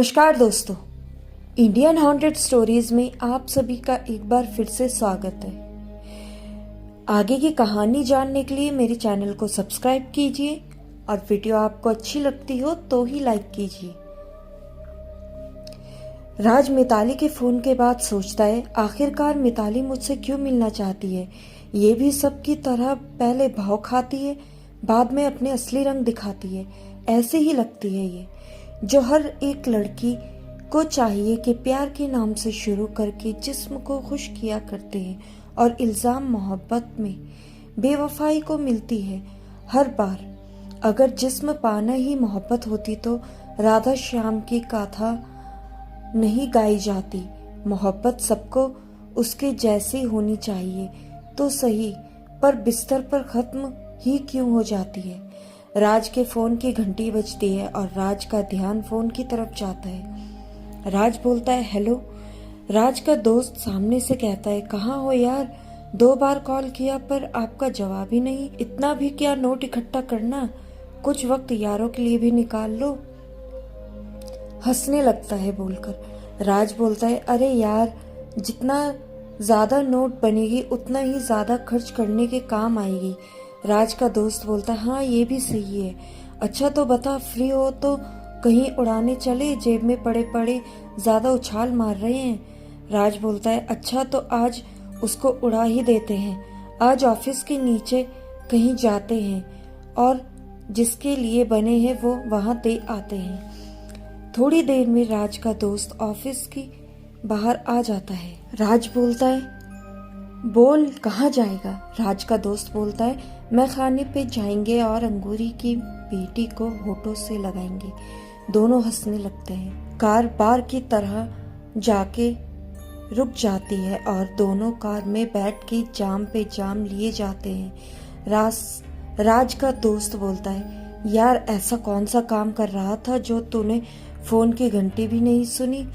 नमस्कार दोस्तों, Indian haunted stories में आप सभी का एक बार फिर से स्वागत है। आगे की कहानी जानने के लिए मेरे चैनल को सब्सक्राइब कीजिए और वीडियो आपको अच्छी लगती हो तो ही लाइक कीजिए। राज मिताली के फोन के बाद सोचता है, आखिरकार मिताली मुझसे क्यों मिलना चाहती है। ये भी सबकी तरह पहले भाव खाती है, बाद में अपने असली रंग दिखाती है। ऐसे ही लगती है ये, जो हर एक लड़की को चाहिए कि प्यार के नाम से शुरू करके जिस्म को खुश किया करते हैं और इल्जाम मोहब्बत में बेवफाई को मिलती है हर बार। अगर जिस्म पाना ही मोहब्बत होती तो राधा श्याम की गाथा नहीं गाई जाती। मोहब्बत सबको उसके जैसी होनी चाहिए तो सही, पर बिस्तर पर खत्म ही क्यों हो जाती है। राज के फोन की घंटी बजती है और राज का ध्यान फोन की तरफ जाता है। राज बोलता है, हेलो। राज का दोस्त सामने से कहता है, कहाँ हो यार, 2 बार कॉल किया पर आपका जवाब ही नहीं। इतना भी क्या नोट इकट्ठा करना, कुछ वक्त यारों के लिए भी निकाल लो। हंसने लगता है बोलकर। राज बोलता है, अरे यार, जितना ज्यादा नोट बनेगी उतना ही ज्यादा खर्च करने के काम आएगी। राज का दोस्त बोलता है, हाँ ये भी सही है। अच्छा तो बता, फ्री हो तो कहीं उड़ाने चले, जेब में पड़े पड़े ज्यादा उछाल मार रहे हैं। राज बोलता है, अच्छा तो आज उसको उड़ा ही देते हैं। आज ऑफिस के नीचे कहीं जाते हैं और जिसके लिए बने हैं वो वहां दे आते हैं। थोड़ी देर में राज का दोस्त ऑफिस की बाहर आ जाता है। राज बोलता है, बोल कहाँ जाएगा। राज का दोस्त बोलता है, मैं खाने पे जाएंगे और अंगूरी की बेटी को होठों से लगाएंगे। दोनों हंसने लगते हैं। कार बार की तरह जाके रुक जाती है और दोनों कार में बैठ के जाम पे जाम लिए जाते हैं। राज का दोस्त बोलता है, यार ऐसा कौन सा काम कर रहा था जो तूने फोन की घंटी भी नहीं सुनी।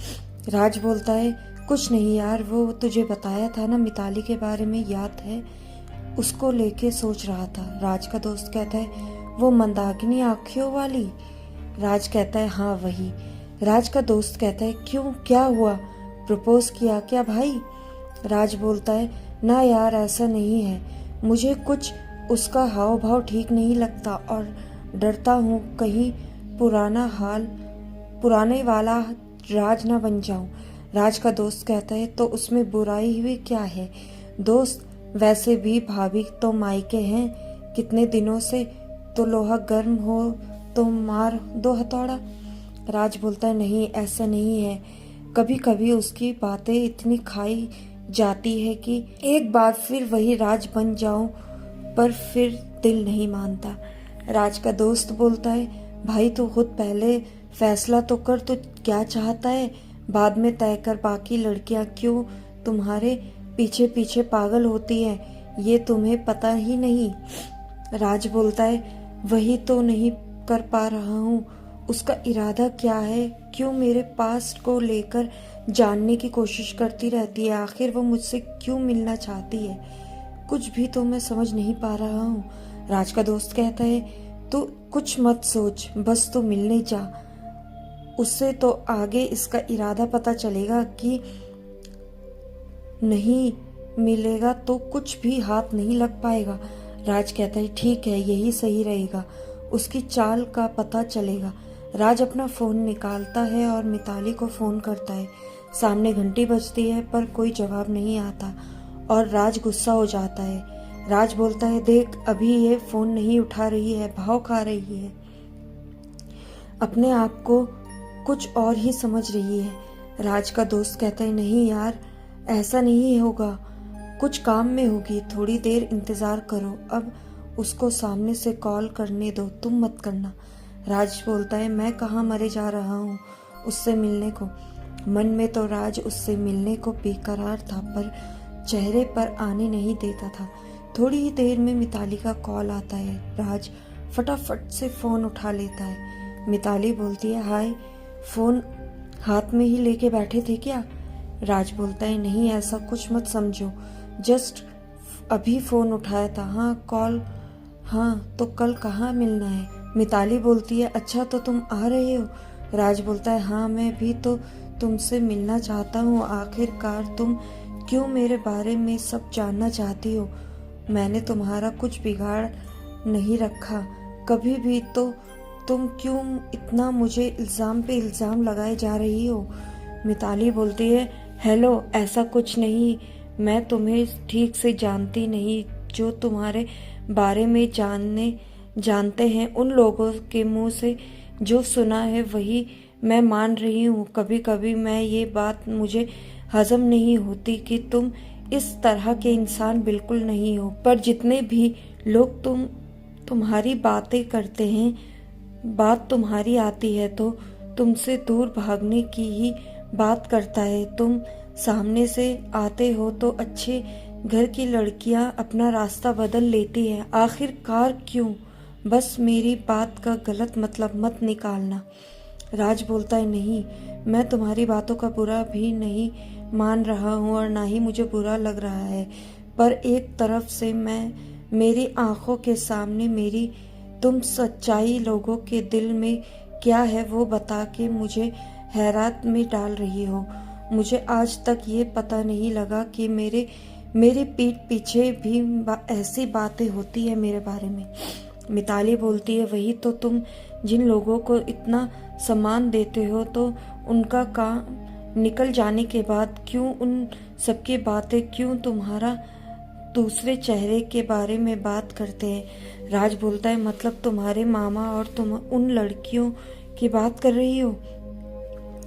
राज बोलता है, कुछ नहीं यार, वो तुझे बताया था ना मिताली के बारे में, याद है, उसको लेके सोच रहा था। राज का दोस्त कहता है, वो मंदाकिनी आंखों वाली। राज कहता है, हाँ वही। राज का दोस्त कहता है, क्यों, क्या हुआ, प्रपोज किया क्या भाई। राज बोलता है, ना यार ऐसा नहीं है, मुझे कुछ उसका हाव भाव ठीक नहीं लगता और डरता हूँ कहीं पुराने वाला राज ना बन जाऊं। राज का दोस्त कहता है, तो उसमें बुराई हुई क्या है दोस्त, वैसे भी भाभी तो मायके हैं कितने दिनों से, तो लोहा गर्म हो तो मार दो हथौड़ा। राज बोलता है, नहीं ऐसा नहीं है, कभी कभी उसकी बातें इतनी खाई जाती है कि एक बार फिर वही राज बन जाऊं, पर फिर दिल नहीं मानता। राज का दोस्त बोलता है, भाई तू खुद पहले फैसला तो कर, तू क्या चाहता है, बाद में तय कर। बाकी लड़कियां क्यों तुम्हारे पीछे पीछे पागल होती हैं, ये तुम्हें पता ही नहीं। राज बोलता है, वही तो नहीं कर पा रहा हूँ, उसका इरादा क्या है, क्यों मेरे पास्ट को लेकर जानने की कोशिश करती रहती है, आखिर वो मुझसे क्यों मिलना चाहती है, कुछ भी तो मैं समझ नहीं पा रहा हूँ। राज का दोस्त कहता है, तू कुछ मत सोच, बस तू मिलने जा, उससे तो आगे इसका इरादा पता चलेगा कि नहीं मिलेगा तो कुछ भी हाथ नहीं लग पाएगा। राज कहता है, ठीक है, यही सही रहेगा, उसकी चाल का पता चलेगा। राज अपना फोन निकालता है और मिताली को फोन करता है। सामने घंटी बजती है पर कोई जवाब नहीं आता और राज गुस्सा हो जाता है। राज बोलता है, देख अभी ये फोन नहीं उठा रही है, भाव खा रही है, अपने आप को कुछ और ही समझ रही है। राज का दोस्त कहता है, नहीं यार ऐसा नहीं होगा, कुछ काम में होगी, थोड़ी देर इंतजार करो, अब उसको सामने से कॉल करने दो, तुम मत करना। राज बोलता है, मैं कहाँ मरे जा रहा हूँ उससे मिलने को। मन में तो राज उससे मिलने को बेकरार था पर चेहरे पर आने नहीं देता था। थोड़ी ही देर में मिताली का कॉल आता है। राज फटाफट से फोन उठा लेता है। मिताली बोलती है, हाय, फोन हाथ में ही लेके बैठे थे क्या। राज बोलता है, नहीं ऐसा कुछ मत समझो, जस्ट अभी फोन उठाया था। हाँ कॉल, हाँ तो कल कहाँ मिलना है। मिताली बोलती है, अच्छा तो तुम आ रहे हो। राज बोलता है हाँ, मैं भी तो तुमसे मिलना चाहता हूँ। आखिरकार तुम क्यों मेरे बारे में सब जानना चाहती हो? मैंने तुम्हारा कुछ बिगाड़ नहीं रखा कभी भी, तो तुम क्यों इतना मुझे इल्ज़ाम पे इल्ज़ाम लगाए जा रही हो? मिताली बोलती है हेलो, ऐसा कुछ नहीं, मैं तुम्हें ठीक से जानती नहीं। जो तुम्हारे बारे में जानते हैं उन लोगों के मुंह से जो सुना है वही मैं मान रही हूँ। कभी कभी मैं ये बात मुझे हजम नहीं होती कि तुम इस तरह के इंसान बिल्कुल नहीं हो, पर जितने भी लोग तुम्हारी बातें करते हैं, बात तुम्हारी आती है तो तुमसे दूर भागने की ही बात करता है। तुम सामने से आते हो तो अच्छे घर की लड़कियां अपना रास्ता बदल लेती है। आखिरकार क्यों? बस मेरी बात का गलत मतलब मत निकालना। राज बोलता है नहीं, मैं तुम्हारी बातों का बुरा भी नहीं मान रहा हूँ और ना ही मुझे बुरा लग रहा है, पर एक तरफ से मेरी आंखों के सामने मेरी तुम सच्चाई लोगों के दिल में क्या है वो बता के मुझे हैरत में डाल रही हो। मुझे आज तक ये पता नहीं लगा कि मेरी पीठ पीछे भी ऐसी बातें होती है मेरे बारे में। मिताली बोलती है वही तो, तुम जिन लोगों को इतना सम्मान देते हो तो उनका काम निकल जाने के बाद क्यों उन सबकी बातें, क्यों तुम्हारा दूसरे चेहरे के बारे में बात करते हैं? राज बोलता है मतलब तुम्हारे मामा और तुम उन लड़कियों की बात कर रही हो?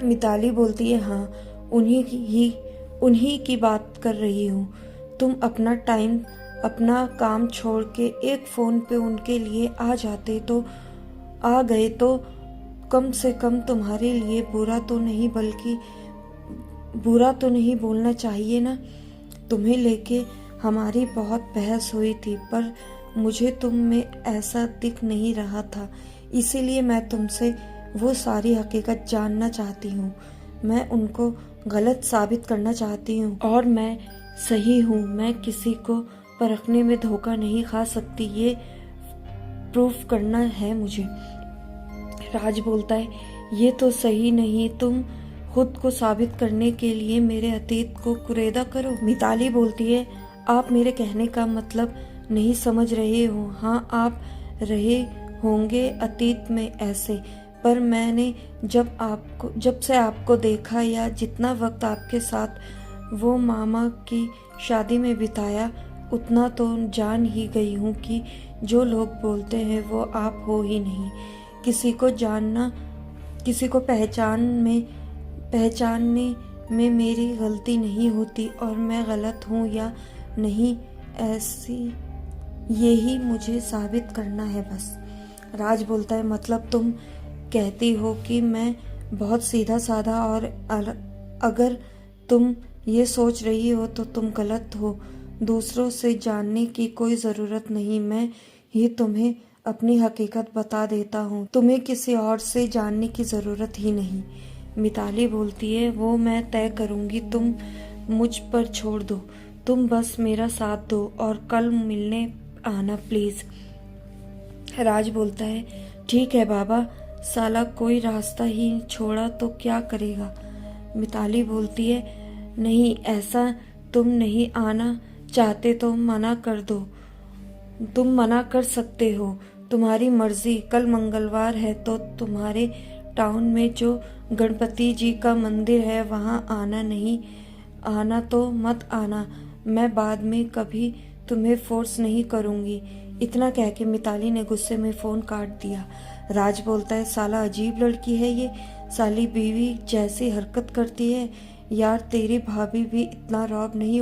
मिताली बोलती है हाँ, उन्हीं की बात कर रही हूँ। तुम अपना टाइम, अपना काम छोड़ के एक फ़ोन पे उनके लिए आ गए तो कम से कम तुम्हारे लिए बुरा तो नहीं बोलना चाहिए ना। तुम्हें लेके हमारी बहुत बहस हुई थी, पर मुझे तुम में ऐसा दिख नहीं रहा था, इसीलिए मैं तुमसे वो सारी हकीकत जानना चाहती हूँ। मैं उनको गलत साबित करना चाहती हूँ और मैं सही हूँ। मैं किसी को परखने में धोखा नहीं खा सकती, ये प्रूफ करना है मुझे। राज बोलता है ये तो सही नहीं, तुम खुद को साबित करने के लिए मेरे अतीत को कुरेदा करो। मिताली बोलती है आप मेरे कहने का मतलब नहीं समझ रहे हो। हाँ, आप रहे होंगे अतीत में ऐसे, पर मैंने जब से आपको देखा या जितना वक्त आपके साथ वो मामा की शादी में बिताया, उतना तो जान ही गई हूँ कि जो लोग बोलते हैं वो आप हो ही नहीं। किसी को पहचानने में मेरी गलती नहीं होती, और मैं गलत हूँ या नहीं यही मुझे साबित करना है बस। राज बोलता है मतलब तुम कहती हो कि मैं बहुत सीधा साधा और अगर तुम ये सोच रही हो तो तुम गलत हो। दूसरों से जानने की कोई ज़रूरत नहीं, मैं ही तुम्हें अपनी हकीकत बता देता हूँ। तुम्हें किसी और से जानने की ज़रूरत ही नहीं। मिताली बोलती है वो मैं तय करूँगी, तुम मुझ पर छोड़ दो। तुम बस मेरा साथ दो और कल मिलने आना प्लीज़। राज बोलता है ठीक है बाबा, साला कोई रास्ता ही छोड़ा तो क्या करेगा। मिताली बोलती है नहीं, ऐसा तुम नहीं आना चाहते तो मना कर दो। तुम मना कर सकते हो, तुम्हारी मर्जी। कल मंगलवार है तो तुम्हारे टाउन में जो गणपति जी का मंदिर है वहाँ आना, नहीं आना तो मत आना। मैं बाद में कभी तुम्हें फोर्स नहीं करूँगी। इतना कह के मिताली ने गुस्से में फ़ोन काट दिया। राज बोलता है साला अजीब लड़की है ये, साली बीवी जैसी हरकत करती है यार। तेरी भाभी भी इतना रौब नहीं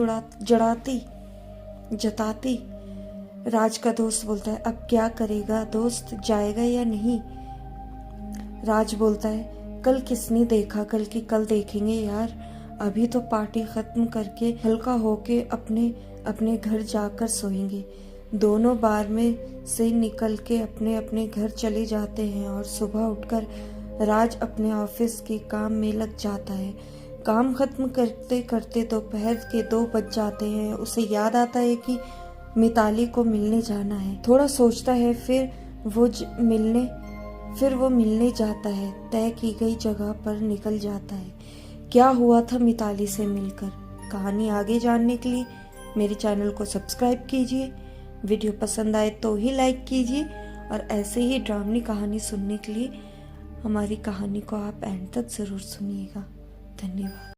जताती। राज का दोस्त बोलता है अब क्या करेगा दोस्त, जाएगा या नहीं? राज बोलता है कल किसने देखा, कल की कल देखेंगे यार। अभी तो पार्टी खत्म करके हल्का होके अपने घर जाकर सोएंगे। दोनों बार में से निकल के अपने अपने घर चले जाते हैं और सुबह उठकर राज अपने ऑफिस के काम में लग जाता है। काम खत्म करते करते दोपहर के 2 बज जाते हैं। उसे याद आता है कि मिताली को मिलने जाना है। थोड़ा सोचता है, फिर वो फिर वो मिलने जाता है, तय की गई जगह पर निकल जाता है। क्या हुआ था मिताली से मिलकर, कहानी आगे जानने के लिए मेरे चैनल को सब्सक्राइब कीजिए। वीडियो पसंद आए तो ही लाइक कीजिए और ऐसे ही ड्रामनी कहानी सुनने के लिए हमारी कहानी को आप एंड तक ज़रूर सुनिएगा। धन्यवाद।